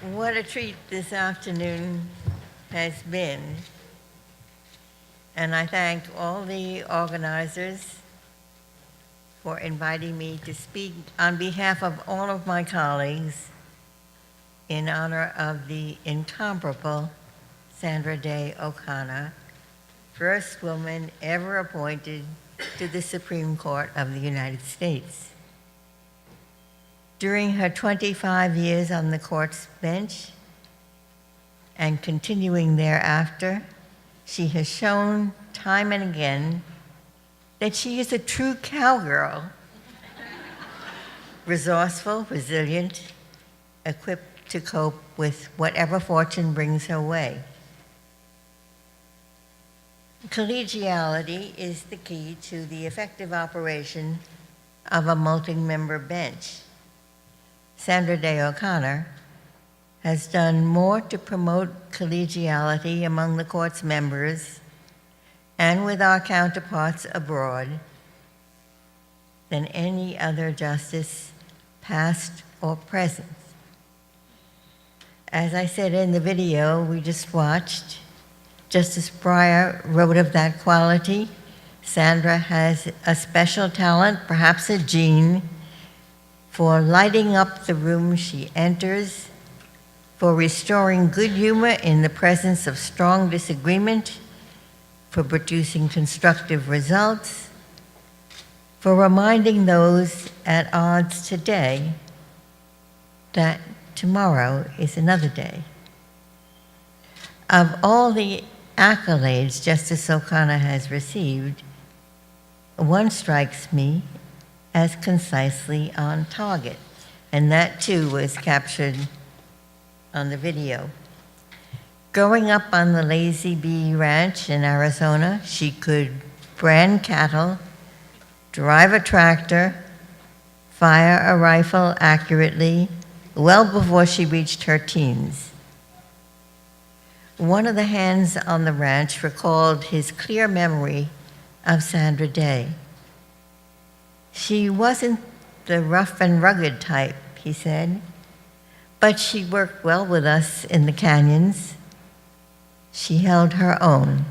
What a treat this afternoon has been. And I thank all the organizers for inviting me to speak on behalf of all of my colleagues in honor of the incomparable Sandra Day O'Connor, first woman ever appointed to the Supreme Court of the United States. During her 25 years on the court's bench and continuing thereafter, she has shown time and again that she is a true cowgirl, resourceful, resilient, equipped to cope with whatever fortune brings her way. Collegiality is the key to the effective operation of a multi-member bench. Sandra Day O'Connor has done more to promote collegiality among the court's members and with our counterparts abroad than any other justice, past or present. As I said in the video we just watched, Justice Breyer wrote of that quality. Sandra has a special talent, perhaps a gene, for lighting up the room she enters, for restoring good humor in the presence of strong disagreement, for producing constructive results, for reminding those at odds today that tomorrow is another day. Of all the accolades Justice O'Connor has received, one strikes me as concisely on target, and that too was captured on the video. Growing up on the Lazy Bee Ranch in Arizona, she could brand cattle, drive a tractor, fire a rifle accurately, well before she reached her teens. One of the hands on the ranch recalled his clear memory of Sandra Day. She wasn't the rough and rugged type, he said, but she worked well with us in the canyons. She held her own.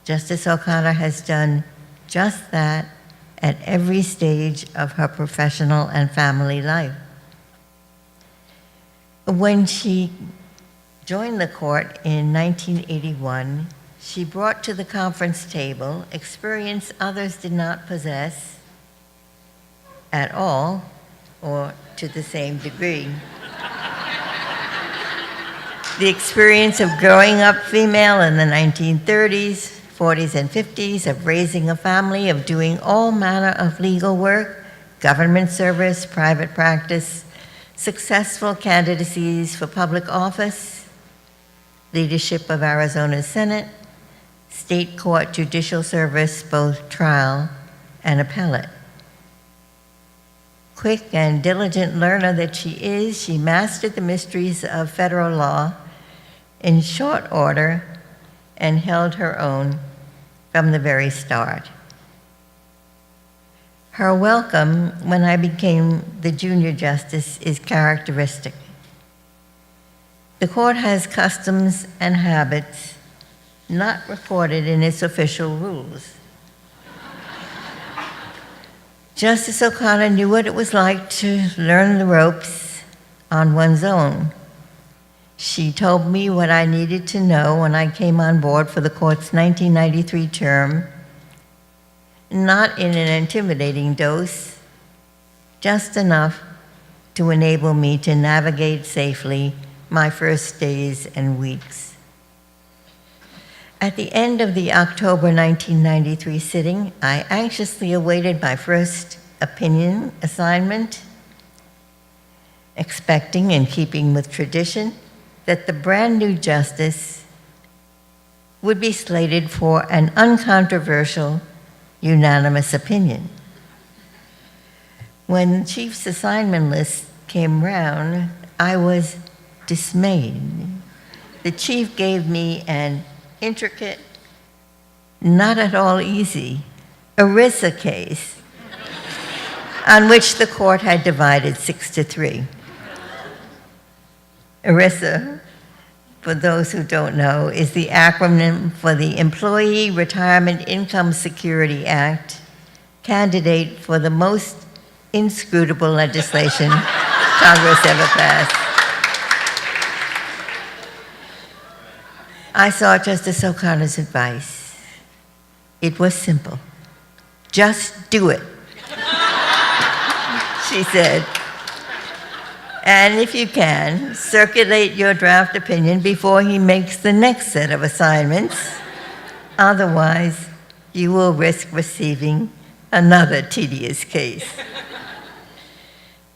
Justice O'Connor has done just that at every stage of her professional and family life. When she joined the court in 1981, she brought to the conference table experience others did not possess at all or to the same degree. The experience of growing up female in the 1930s, 40s, and 50s, of raising a family, of doing all manner of legal work, government service, private practice, successful candidacies for public office, leadership of Arizona's Senate, state court judicial service, both trial and appellate. Quick and diligent learner that she is, she mastered the mysteries of federal law in short order and held her own from the very start. Her welcome when I became the junior justice is characteristic. The court has customs and habits not recorded in its official rules. Justice O'Connor knew what it was like to learn the ropes on one's own. She told me what I needed to know when I came on board for the court's 1993 term, not in an intimidating dose, just enough to enable me to navigate safely my first days and weeks. At the end of the October 1993 sitting, I anxiously awaited my first opinion assignment, expecting, in keeping with tradition, that the brand new justice would be slated for an uncontroversial, unanimous opinion. When the chief's assignment list came round, I was dismayed. The chief gave me an intricate, not at all easy, ERISA case on which the court had divided 6-3. ERISA, for those who don't know, is the acronym for the Employee Retirement Income Security Act, candidate for the most inscrutable legislation Congress ever passed. I saw Justice O'Connor's advice. It was simple. Just do it, she said. And if you can, circulate your draft opinion before he makes the next set of assignments. Otherwise, you will risk receiving another tedious case.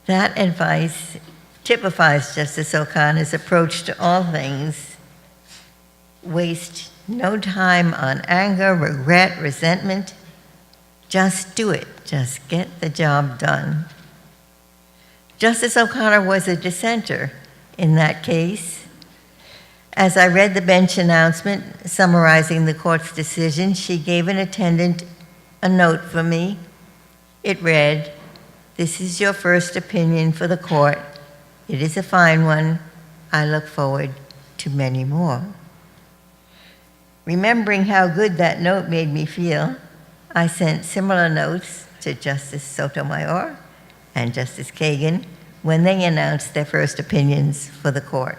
That advice typifies Justice O'Connor's approach to all things. Waste no time on anger, regret, resentment. Just do it. Just get the job done. Justice O'Connor was a dissenter in that case. As I read the bench announcement summarizing the court's decision, she gave an attendant a note for me. It read, "This is your first opinion for the court. It is a fine one. I look forward to many more." Remembering how good that note made me feel, I sent similar notes to Justice Sotomayor and Justice Kagan when they announced their first opinions for the court.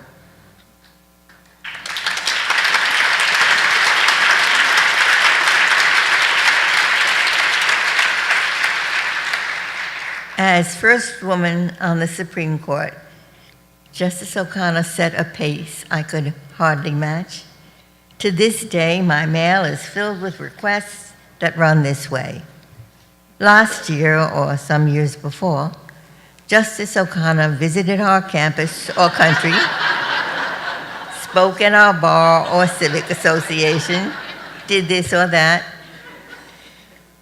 As first woman on the Supreme Court, Justice O'Connor set a pace I could hardly match. To this day, my mail is filled with requests that run this way. Last year, or some years before, Justice O'Connor visited our campus or country, spoke in our bar or civic association, did this or that.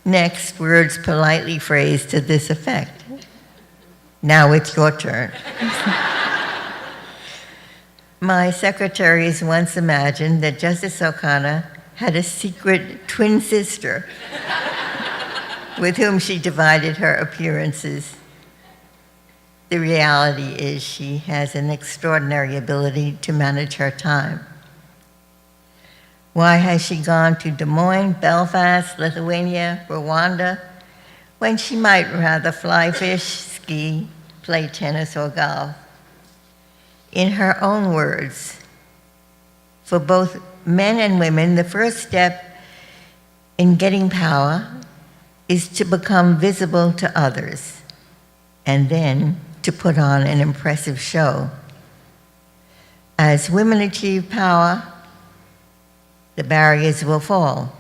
Next, words politely phrased to this effect: "Now it's your turn." My secretaries once imagined that Justice O'Connor had a secret twin sister with whom she divided her appearances. The reality is she has an extraordinary ability to manage her time. Why has she gone to Des Moines, Belfast, Lithuania, Rwanda, when she might rather fly fish, ski, play tennis, or golf? In her own words, for both men and women, the first step in getting power is to become visible to others, and then to put on an impressive show. As women achieve power, the barriers will fall.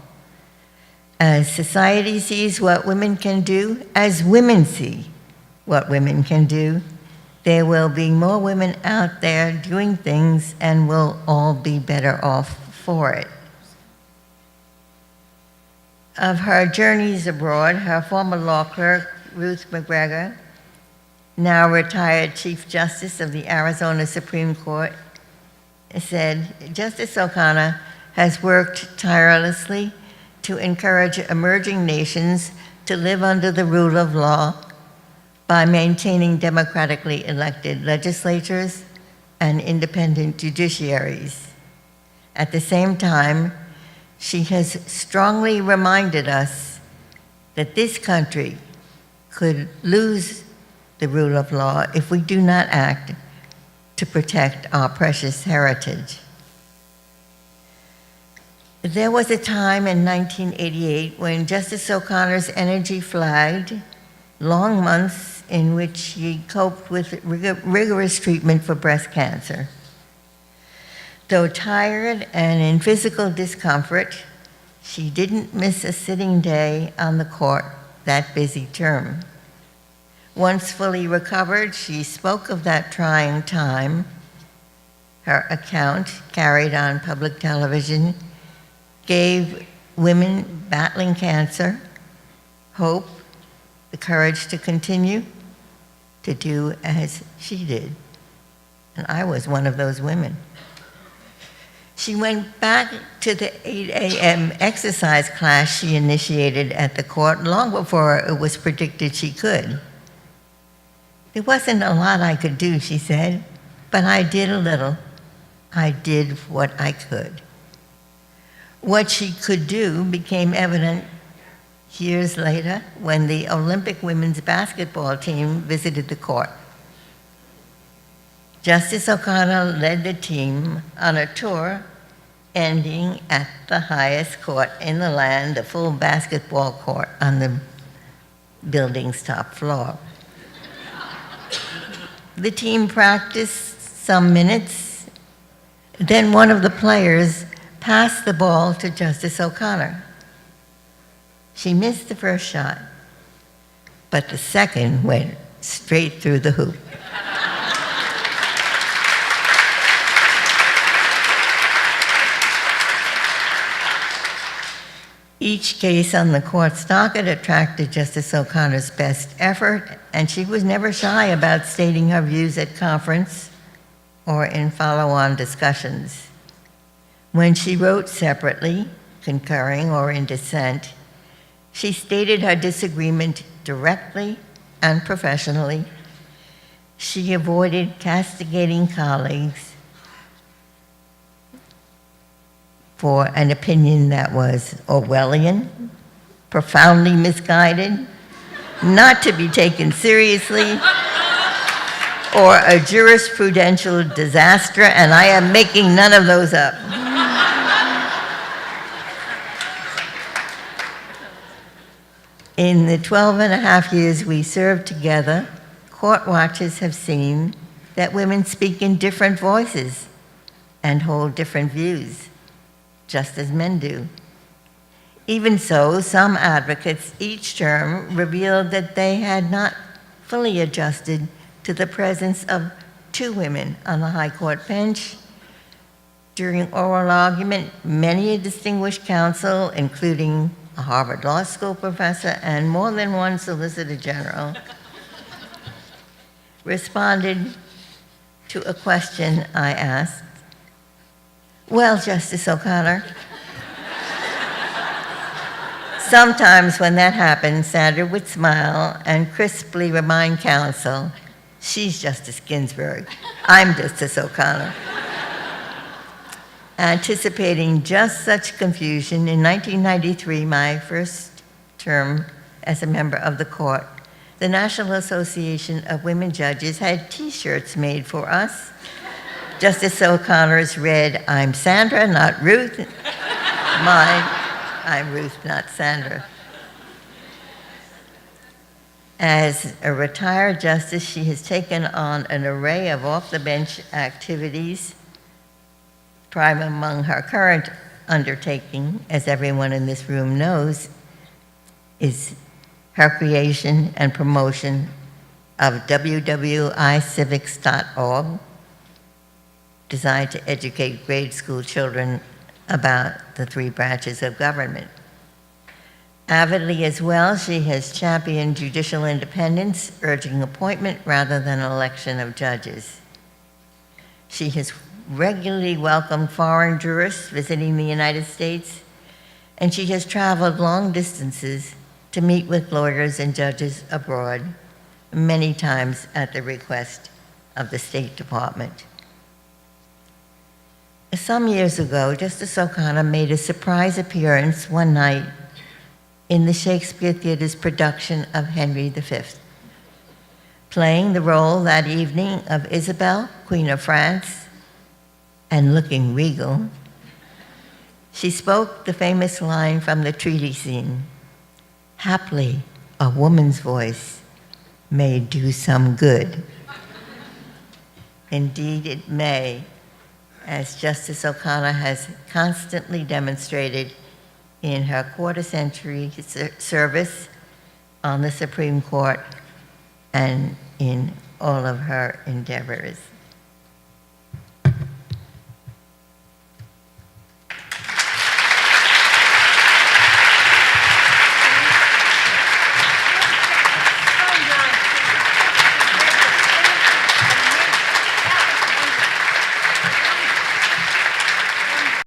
As society sees what women can do, as women see what women can do, there will be more women out there doing things, and we'll all be better off for it. Of her journeys abroad, her former law clerk, Ruth McGregor, now retired Chief Justice of the Arizona Supreme Court, said, "Justice O'Connor has worked tirelessly to encourage emerging nations to live under the rule of law by maintaining democratically elected legislatures and independent judiciaries. At the same time, she has strongly reminded us that this country could lose the rule of law if we do not act to protect our precious heritage." There was a time in 1988 when Justice O'Connor's energy flagged, long months in which she coped with rigorous treatment for breast cancer. Though tired and in physical discomfort, she didn't miss a sitting day on the court that busy term. Once fully recovered, she spoke of that trying time. Her account, carried on public television, gave women battling cancer hope, the courage to continue to do as she did. And I was one of those women. She went back to the 8 a.m. exercise class she initiated at the court long before it was predicted she could. "There wasn't a lot I could do," she said. but I did a little. I did what I could. What she could do became evident years later when the Olympic women's basketball team visited the court. Justice O'Connor led the team on a tour ending at the highest court in the land, a full basketball court on the building's top floor. The team practiced some minutes. Then one of the players passed the ball to Justice O'Connor. She missed the first shot, but the second went straight through the hoop. Each case on the court's docket attracted Justice O'Connor's best effort, and she was never shy about stating her views at conference or in follow-on discussions. When she wrote separately, concurring or in dissent, she stated her disagreement directly and professionally. She avoided castigating colleagues for an opinion that was Orwellian, profoundly misguided, not to be taken seriously, or a jurisprudential disaster, and I am making none of those up. In the 12 and a half years we served together, court watchers have seen that women speak in different voices and hold different views, just as men do. Even so, some advocates each term revealed that they had not fully adjusted to the presence of two women on the High Court bench. During oral argument, many a distinguished counsel, including a Harvard Law School professor and more than one Solicitor General, responded to a question I asked. Well, Justice O'Connor, sometimes when that happened, Sandra would smile and crisply remind counsel, she's Justice Ginsburg, I'm Justice O'Connor. Anticipating just such confusion, in 1993, my first term as a member of the court, the National Association of Women Judges had T-shirts made for us. Justice O'Connor's read, I'm Sandra, not Ruth. Mine, I'm Ruth, not Sandra. As a retired justice, she has taken on an array of off-the-bench activities. Prime among her current undertaking, as everyone in this room knows, is her creation and promotion of wwicivics.org, designed to educate grade school children about the three branches of government. Avidly as well, she has championed judicial independence, urging appointment rather than election of judges. She has regularly welcomed foreign jurists visiting the United States, and she has traveled long distances to meet with lawyers and judges abroad, many times at the request of the State Department. Some years ago, Justice O'Connor made a surprise appearance one night in the Shakespeare Theater's production of Henry V, playing the role that evening of Isabel, Queen of France, and looking regal. She spoke the famous line from the treaty scene, "Haply a woman's voice may do some good." Indeed it may, as Justice O'Connor has constantly demonstrated in her quarter-century service on the Supreme Court and in all of her endeavors.